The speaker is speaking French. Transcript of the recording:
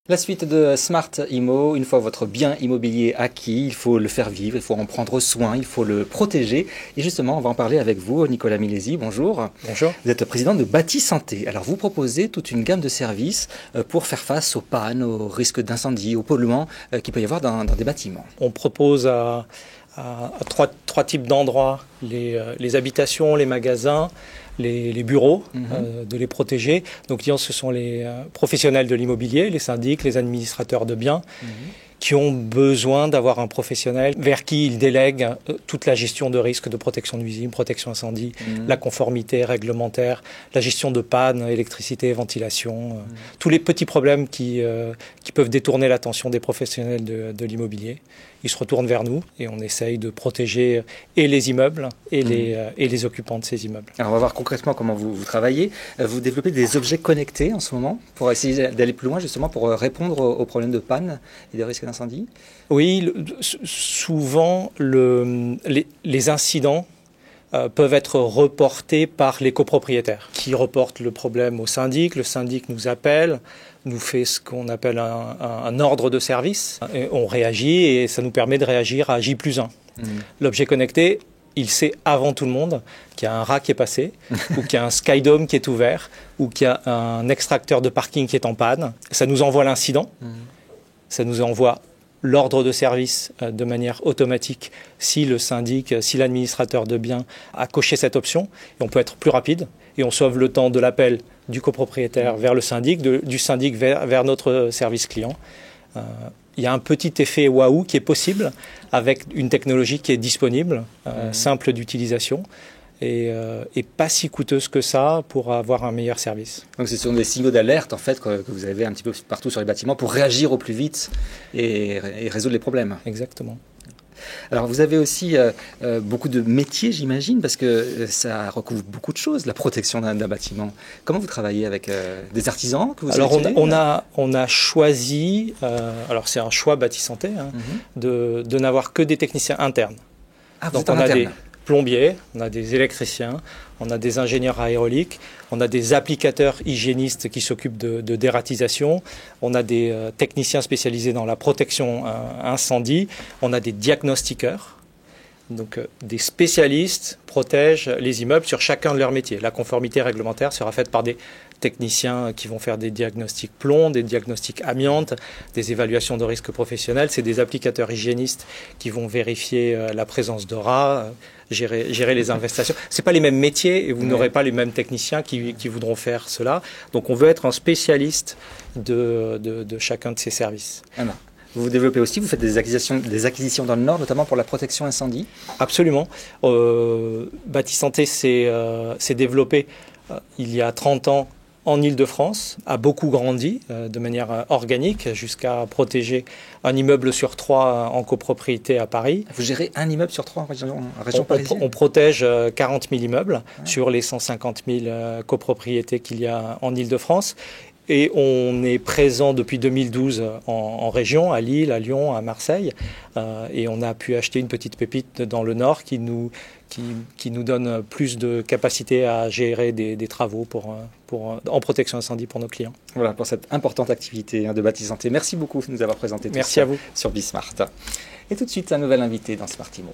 La suite de Smart Immo, une fois votre bien immobilier acquis, il faut le faire vivre, il faut en prendre soin, il faut le protéger. Et justement, on va en parler avec vous, Nicolas Milesi. Bonjour. Bonjour. Vous êtes président de Bâti Santé. Alors, vous proposez toute une gamme de services pour faire face aux pannes, aux risques d'incendie, aux polluants qu'il peut y avoir dans des bâtiments. On propose à trois types d'endroits, les habitations, les magasins, les bureaux, de les protéger. Donc, ce sont les professionnels de l'immobilier, les syndics, les administrateurs de biens, qui ont besoin d'avoir un professionnel vers qui ils délèguent toute la gestion de risques de protection nuisible, protection incendie, la conformité réglementaire, la gestion de panne, électricité, ventilation, tous les petits problèmes qui peuvent détourner l'attention des professionnels de l'immobilier. Ils se retournent vers nous et on essaye de protéger et les immeubles et les occupants de ces immeubles. Alors on va voir concrètement comment vous travaillez. Vous développez des objets connectés en ce moment pour essayer d'aller plus loin, justement pour répondre aux problèmes de panne et des risques d'incendie. Oui, souvent les incidents peuvent être reportés par les copropriétaires qui reportent le problème au syndic. Le syndic nous appelle, nous fait ce qu'on appelle un ordre de service. Et on réagit et ça nous permet de réagir à J+1. L'objet connecté, il sait avant tout le monde qu'il y a un rat qui est passé, ou qu'il y a un skydome qui est ouvert, ou qu'il y a un extracteur de parking qui est en panne. Ça nous envoie l'incident, ça nous envoie l'ordre de service de manière automatique si le syndic, si l'administrateur de biens a coché cette option. Et on peut être plus rapide et on sauve le temps de l'appel du copropriétaire vers le syndic, du syndic vers notre service client. Il y a un petit effet waouh qui est possible avec une technologie qui est disponible, simple d'utilisation. Et pas si coûteuse que ça pour avoir un meilleur service. Donc ce sont des signaux d'alerte en fait que vous avez un petit peu partout sur les bâtiments pour réagir au plus vite et résoudre les problèmes. Exactement. Alors vous avez aussi beaucoup de métiers, j'imagine, parce que ça recouvre beaucoup de choses, la protection d'un bâtiment. Comment vous travaillez avec des artisans que vous sélectionnez ? On a choisi, alors c'est un choix Bâti Santé, de n'avoir que des techniciens internes. Ah, donc on a des plombiers, on a des électriciens, on a des ingénieurs aérauliques, on a des applicateurs hygiénistes qui s'occupent de dératisation, on a des techniciens spécialisés dans la protection incendie, on a des diagnostiqueurs. Donc des spécialistes protègent les immeubles sur chacun de leurs métiers. La conformité réglementaire sera faite par des techniciens qui vont faire des diagnostics plomb, des diagnostics amiante, des évaluations de risques professionnels. C'est des applicateurs hygiénistes qui vont vérifier la présence de rats, gérer les infestations. Ce n'est pas les mêmes métiers et vous n'aurez pas les mêmes techniciens qui voudront faire cela. Donc on veut être un spécialiste de chacun de ces services. Alors, vous développez aussi, vous faites des acquisitions dans le Nord, notamment pour la protection incendie. Absolument. Bâti Santé s'est développé il y a 30 ans en Île-de-France, a beaucoup grandi de manière organique jusqu'à protéger un immeuble sur 3 en copropriété à Paris. Vous gérez un immeuble sur 3 en région parisienne ? On protège 40 000 immeubles sur les 150 000 copropriétés qu'il y a en Île-de-France. Et on est présent depuis 2012 en région, à Lille, à Lyon, à Marseille. Et on a pu acheter une petite pépite dans le Nord qui nous donne plus de capacité à gérer des travaux en protection incendie pour nos clients. Voilà, pour cette importante activité de Bâti Santé. Merci beaucoup de nous avoir présenté tout Merci ça à vous. sur Bismart. Et tout de suite, un nouvel invité dans Smart Immo.